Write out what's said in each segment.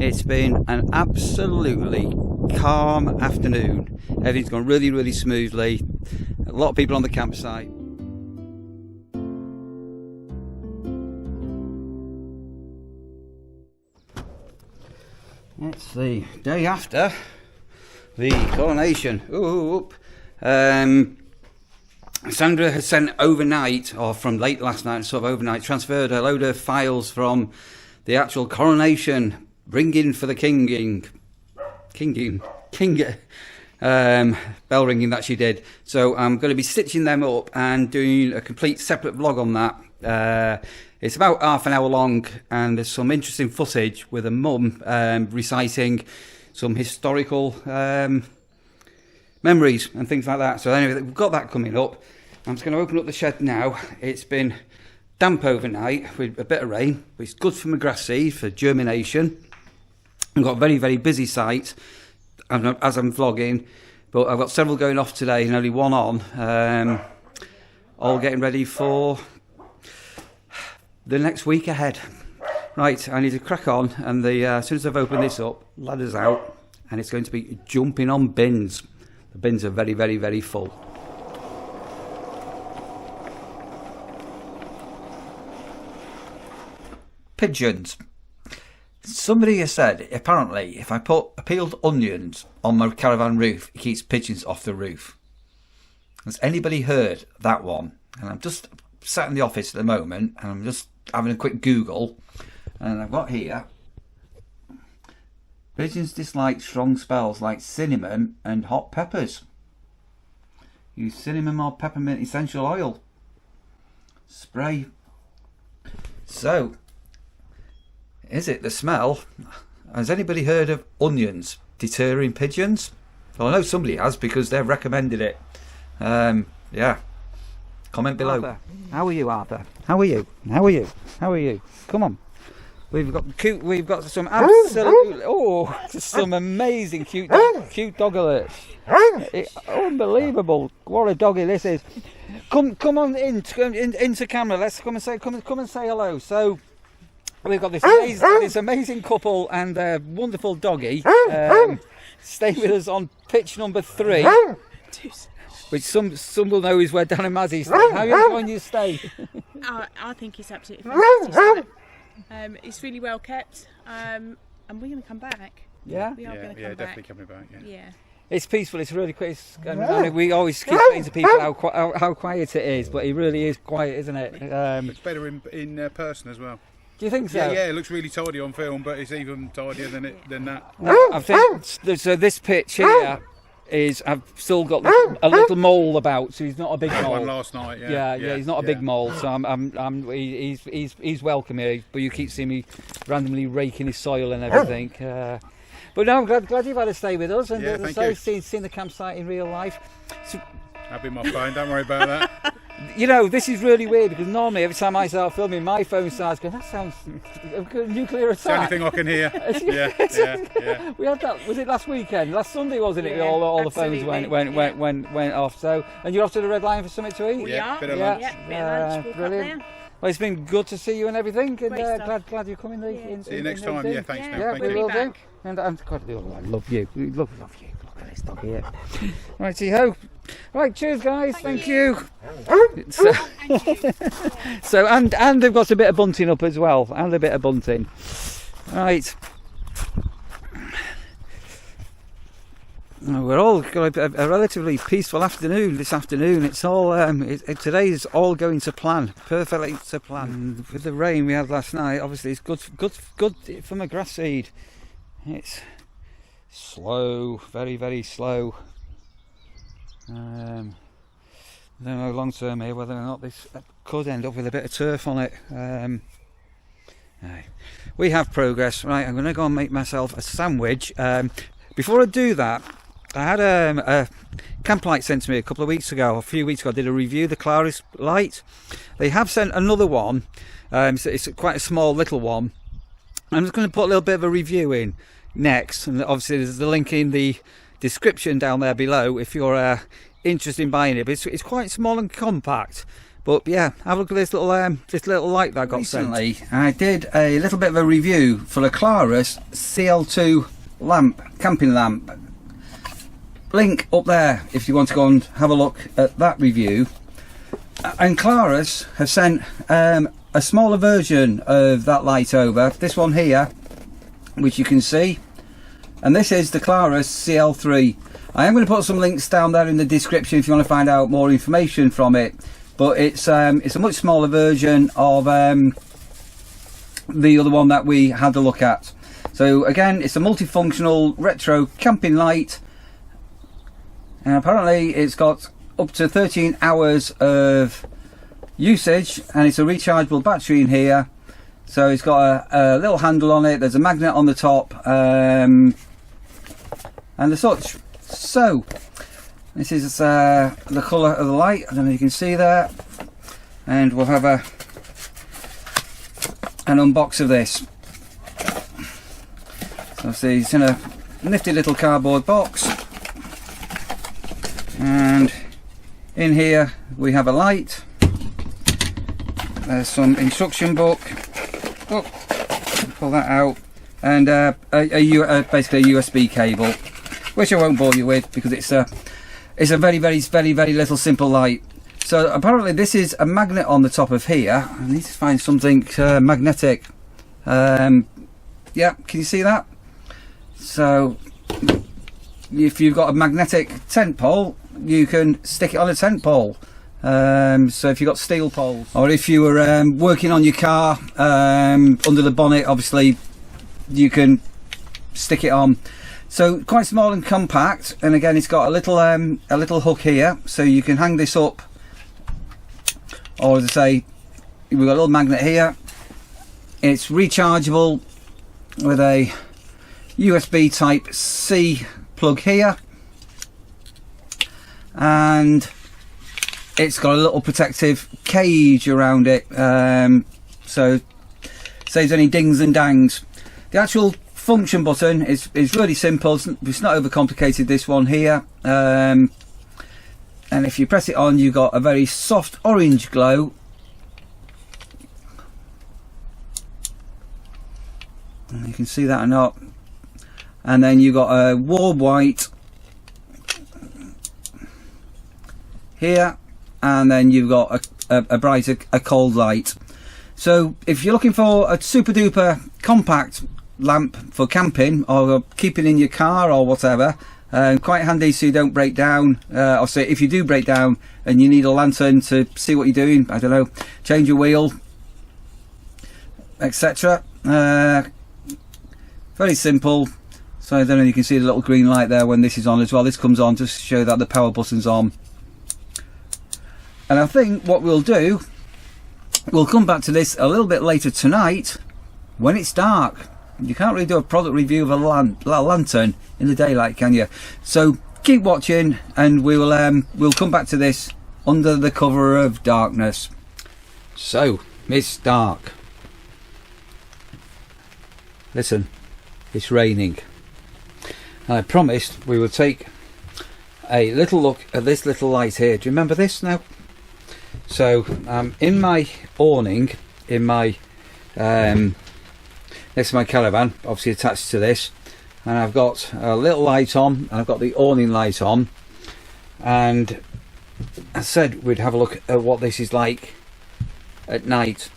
It's been an absolutely calm afternoon. Everything's gone really, really smoothly. A lot of people on the campsite. It's the day after the coronation. Sandra has sent overnight, or from late last night, sort of overnight, transferred a load of files from the actual coronation, bringing for the bell ringing that she did. So I'm going to be stitching them up and doing a complete separate vlog on that. It's about half an hour long, and there's some interesting footage with a mum reciting some historical memories and things like that. So anyway, we've got that coming up. I'm just going to open up the shed now. It's been damp overnight with a bit of rain, but it's good for my grass seed, for germination. I've got a very, very busy site as I'm vlogging, but I've got several going off today and only one on. All getting ready for the next week ahead. Right, I need to crack on, and as soon as I've opened this up, ladder's out, and it's going to be jumping on bins. The bins are very, very, very full. Pigeons. Somebody has said, apparently, if I put peeled onions on my caravan roof, it keeps pigeons off the roof. Has anybody heard that one? And I'm just sat in the office at the moment, and I'm just having a quick Google, and I've got here: pigeons dislike strong smells like cinnamon and hot peppers. Use cinnamon or peppermint essential oil spray. So, is it the smell? Has anybody heard of onions deterring pigeons? Well, I know somebody has, because they've recommended it. Yeah. Comment below. Arthur, how are you, Arthur? How are you? How are you? How are you? Come on. We've got some absolutely, some amazing cute dog alerts. Unbelievable. What a doggy this is. Come on into camera. Let's come and say hello. So we've got this amazing couple and a wonderful doggy staying with us on pitch number 3. Which some will know is where Dan and Mazzy stay. How are you enjoying your stay? I think it's absolutely fantastic. It's really well kept, and we're going to come back. Yeah? We are going to come back. Definitely coming back, yeah. It's peaceful, it's really quiet. We always keep saying to people how quiet it is, but it really is quiet, isn't it? It's better in person as well. Do you think so? Yeah, it looks really tidy on film, but it's even tidier than that. I think, so this pitch here is, I've still got a little mole about, so he's not a big mole. One last night, yeah, he's not a big mole, so he's welcome here. But you keep seeing me randomly raking his soil and everything. But no, I'm glad you've had to stay with us, and seen the campsite in real life. So, I've been my phone. Don't worry about that. You know, this is really weird, because normally every time I start filming, my phone starts going, that sounds a nuclear attack. It's the only thing I can hear. Yeah. We had that, was it last weekend? Last Sunday, wasn't it? All the phones went off. So, and you're off to the Red Lion for something to eat? We are. Bit of lunch. Bit of lunch. Brilliant. Well, it's been good to see you and everything, and glad you're coming. See you next time. Yeah, thanks. Yeah, we will do. And I love you. Love you. Look at this dog here. Righty ho. Right, cheers guys. Thank you. So and they've got a bit of bunting up as well, and a bit of bunting. Right. We're all got a relatively peaceful afternoon this afternoon. It's all today is all going to plan, perfectly to plan. With the rain we had last night, obviously it's good for my grass seed. It's slow, very, very slow. I don't know long term here whether or not this could end up with a bit of turf on it. We have progress. Right, I'm going to go and make myself a sandwich. Before I do that, I had a camp light sent to me a few weeks ago. I did a review of the KLARUS light. They have sent another one. So it's quite a small little one. I'm just going to put a little bit of a review in next, and obviously there's the link in the description down there below if you're interested in buying it. But it's quite small and compact, But yeah, have a look at this little light that I got Recently, I did a little bit of a review for the KLARUS CL3 lamp, camping lamp. Link up there if you want to go and have a look at that review. And KLARUS have sent a smaller version of that light over. This one here, which you can see. And this is the KLARUS CL3. I am going to put some links down there in the description if you want to find out more information from it. But it's a much smaller version of the other one that we had a look at. So again, it's a multifunctional retro camping light, and apparently it's got up to 13 hours of usage, and it's a rechargeable battery in here. So it's got a little handle on it, there's a magnet on the top, and the such. So this is the colour of the light. I don't know if you can see there, and we'll have an unbox of this. So see, it's in a nifty little cardboard box, and in here we have a light. There's some instruction book. Oh, pull that out, and basically a USB cable, which I won't bore you with because it's a very little simple light. So apparently this is a magnet on the top of here. I need to find something magnetic. Yeah, can you see that? So if you've got a magnetic tent pole, you can stick it on a tent pole. So if you've got steel poles, or if you were working on your car under the bonnet, obviously you can stick it on. So quite small and compact, and again it's got a little hook here, so you can hang this up, or as I say, we've got a little magnet here. It's rechargeable with a USB type C plug here, and it's got a little protective cage around it, so saves any dings and dangs. The actual function button is really simple. It's not overcomplicated, this one here, and if you press it on, you've got a very soft orange glow, and you can see that or not, and then you've got a warm white here, and then you've got a brighter, a cold light. So if you're looking for a super duper compact lamp for camping or keeping in your car or whatever, quite handy so you don't break down, or say if you do break down and you need a lantern to see what you're doing, I don't know, change your wheel, etc. Very simple. So I don't know, you can see the little green light there when this is on as well. This comes on just to show that the power button's on. And I think what we'll do, we'll come back to this a little bit later tonight when it's dark. You can't really do a product review of a lantern in the daylight, can you? So keep watching, and we'll come back to this under the cover of darkness. So it's dark. Listen, it's raining. I promised we would take a little look at this little light here. Do you remember this now? So in my awning, in my next to my caravan, obviously attached to this, and I've got a little light on, and I've got the awning light on, and I said we'd have a look at what this is like at night.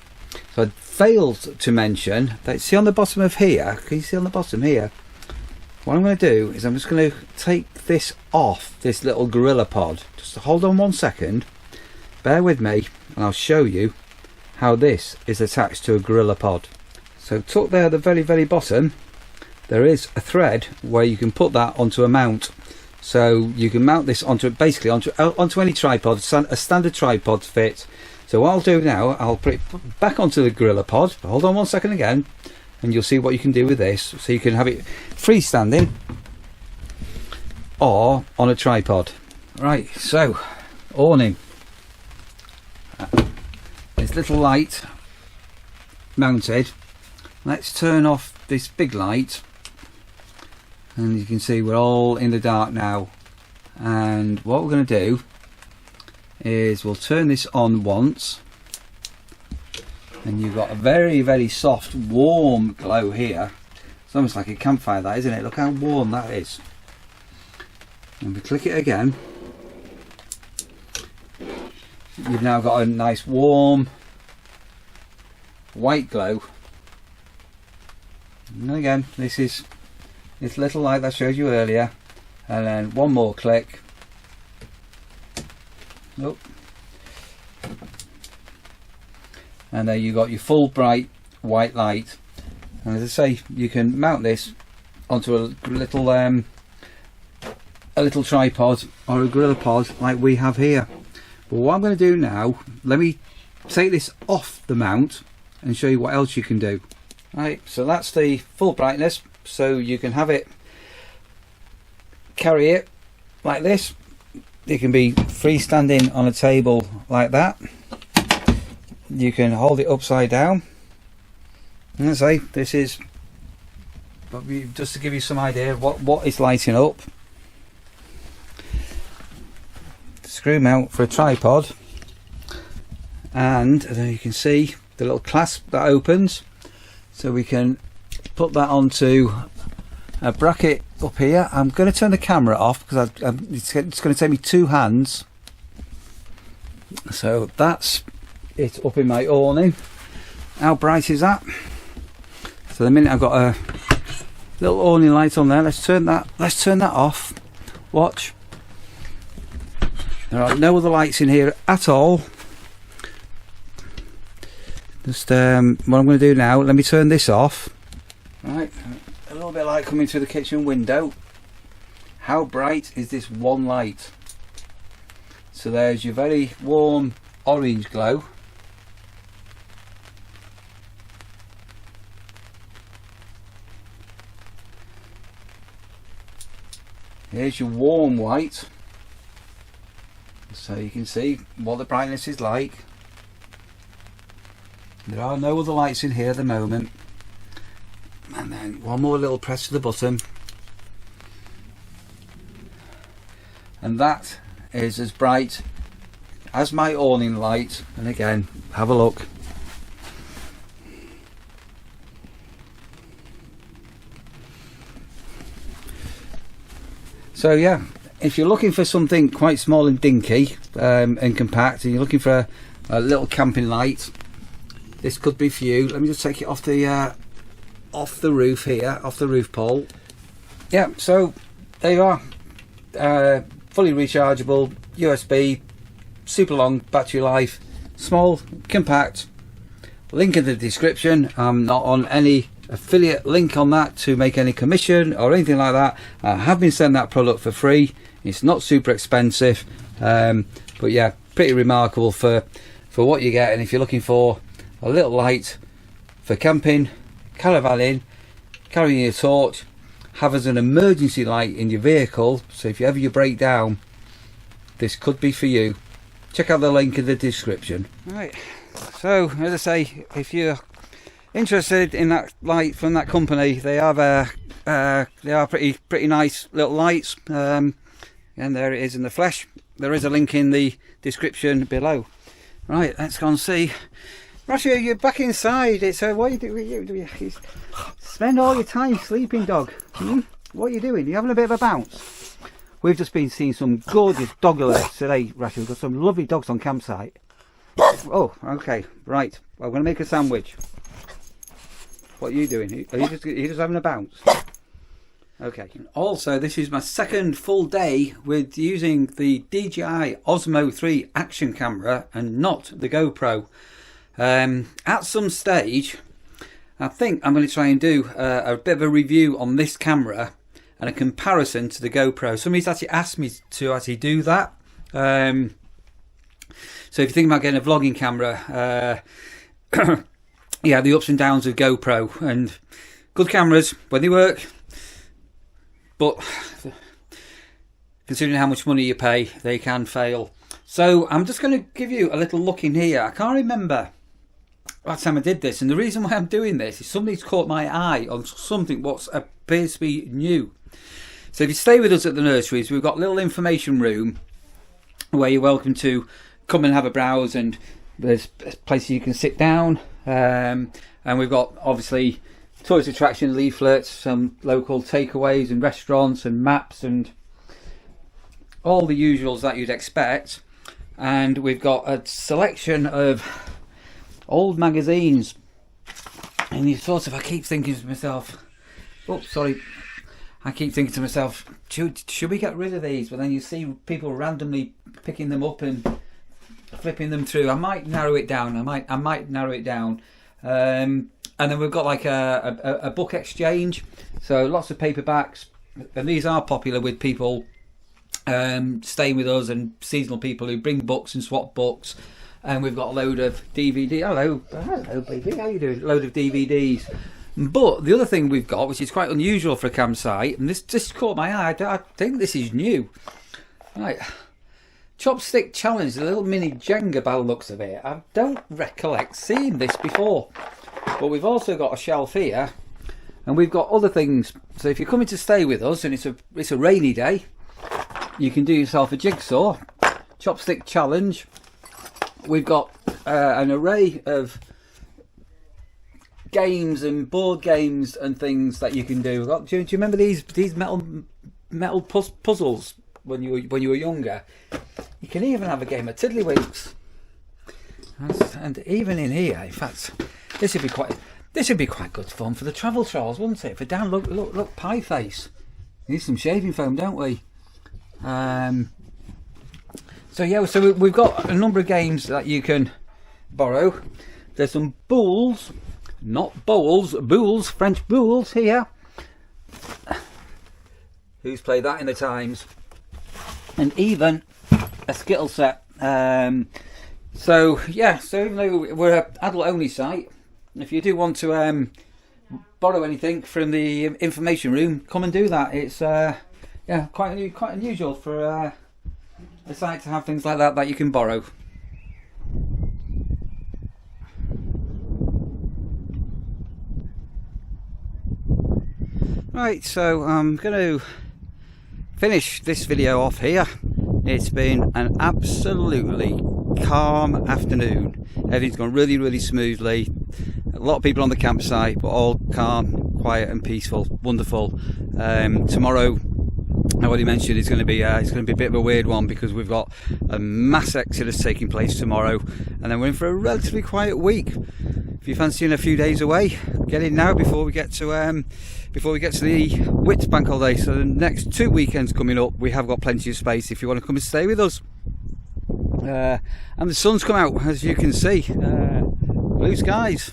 So I failed to mention that, see on the bottom of here, can you see on the bottom here, what I'm going to do is I'm just going to take this off this little gorilla pod. Just hold on 1 second, bear with me, and I'll show you how this is attached to a gorilla pod. So tucked there at the very bottom, there is a thread where you can put that onto a mount. So you can mount this onto basically onto any tripod, a standard tripod fit. So what I'll do now, I'll put it back onto the gorilla pod. Hold on 1 second again, and you'll see what you can do with this. So you can have it freestanding or on a tripod. Right, so awning. This little light mounted. Let's turn off this big light, and you can see we're all in the dark now. And what we're going to do is we'll turn this on once, and you've got a very, very soft, warm glow here. It's almost like a campfire, that, isn't it? Look how warm that is. And we click it again. You've now got a nice, warm, white glow. And again, this is this little light that I showed you earlier. And then one more click. Nope. And then you got your full bright white light. And as I say, you can mount this onto a little tripod or a gorilla pod like we have here. But what I'm going to do now, let me take this off the mount and show you what else you can do. Right, so that's the full brightness, so you can have it, carry it like this. It can be freestanding on a table like that. You can hold it upside down. And as I say, this is just to give you some idea of what it's lighting up. Screw mount for a tripod, and then you can see the little clasp that opens, so we can put that onto a bracket up here. I'm going to turn the camera off because it's going to take me 2 hands. So that's it up in my awning. How bright is that? So the minute I've got a little awning light on there, let's turn that off. Watch. There are no other lights in here at all. Just what I'm going to do now, let me turn this off. Right, a little bit of light coming through the kitchen window. How bright is this one light? So there's your very warm orange glow. Here's your warm white. So you can see what the brightness is like. There are no other lights in here at the moment. And then one more little press to the button. And that is as bright as my awning light. And again, have a look. So yeah, if you're looking for something quite small and dinky and compact, and you're looking for a little camping light, this could be for you. Let me just take it off the roof here, off the roof pole. Yeah, so there you are. Fully rechargeable, USB, super long battery life, small, compact. Link in the description. I'm not on any affiliate link on that to make any commission or anything like that. I have been sent that product for free. It's not super expensive, but yeah, pretty remarkable for what you get. And if you're looking for a little light for camping, caravanning, carrying your torch, have as an emergency light in your vehicle, so if ever you break down, this could be for you. Check out the link in the description. Right, so as I say, if you're interested in that light from that company, they are pretty nice little lights, and there it is in the flesh. There is a link in the description below. Right, let's go and see. Rashi, you're back inside. It's what are you doing? Spend all your time sleeping, dog. What are you doing? You having a bit of a bounce? We've just been seeing some gorgeous dog alerts today, Rashi. We've got some lovely dogs on campsite. Oh, okay, right. I'm going to make a sandwich. What are you doing? Are you just having a bounce? Okay. Also, this is my second full day with using the DJI Osmo 3 action camera and not the GoPro. At some stage, I think I'm going to try and do a bit of a review on this camera and a comparison to the GoPro. Somebody's actually asked me to actually do that. So if you're thinking about getting a vlogging camera, yeah, the ups and downs of GoPro, and good cameras when they work, but considering how much money you pay, they can fail. So I'm just going to give you a little look in here. I can't remember last time I did this, and the reason why I'm doing this is somebody's caught my eye on something what appears to be new. So if you stay with us at the nurseries, we've got a little information room where you're welcome to come and have a browse, and there's places you can sit down, and we've got obviously tourist attraction leaflets, some local takeaways and restaurants and maps and all the usuals that you'd expect. And we've got a selection of old magazines, and I keep thinking to myself, I keep thinking to myself, should we get rid of these? But then you see people randomly picking them up and flipping them through. I might narrow it down. I might narrow it down. And then we've got like a book exchange. So lots of paperbacks, and these are popular with people staying with us, and seasonal people who bring books and swap books. And we've got a load of DVD. Hello, baby. How you doing? A load of DVDs. But the other thing we've got, which is quite unusual for a campsite, and this just caught my eye, I think this is new. Right, Chopstick Challenge, the little mini Jenga by the looks of it. I don't recollect seeing this before. But we've also got a shelf here, and we've got other things. So if you're coming to stay with us and it's a rainy day, you can do yourself a jigsaw. Chopstick Challenge. We've got an array of games and board games and things that you can do. Do you remember these metal puzzles when you were younger? You can even have a game of Tiddlywinks. And even in here, in fact, this would be quite good fun for the travel trolls, wouldn't it? For Dan, look, pie face. Need some shaving foam, don't we? So yeah, so we've got a number of games that you can borrow. There's some bowls, not bowls, boules, French boules here. Who's played that in the Times? And even a Skittle set. So yeah, so even though we're an adult-only site, if you do want to borrow anything from the information room, come and do that. It's yeah, quite unusual for a site to have things like that you can borrow. Right, so I'm going to finish this video off here. It's been an absolutely calm afternoon. Everything's gone really, really smoothly. A lot of people on the campsite, but all calm, quiet and peaceful. Wonderful. Tomorrow, I already mentioned, it's going to be a bit of a weird one, because we've got a mass exodus taking place tomorrow, and then we're in for a relatively quiet week. If you're fancying a few days away, get in now before we get to the Whit bank holiday. So the next 2 weekends coming up, we have got plenty of space if you want to come and stay with us. And the sun's come out, as you can see. Blue skies,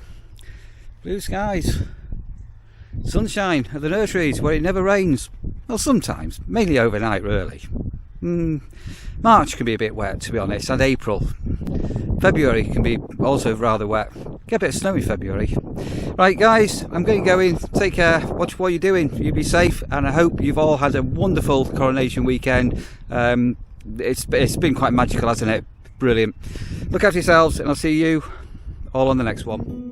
sunshine at the nurseries where it never rains. Well, sometimes, mainly overnight really. March can be a bit wet, to be honest, and April. February can be also rather wet. Get a bit of snow in February. Right guys, I'm going to go in. Take care, watch what you're doing, you be safe, and I hope you've all had a wonderful Coronation weekend. It's been quite magical, hasn't it? Brilliant. Look after yourselves, and I'll see you all on the next one.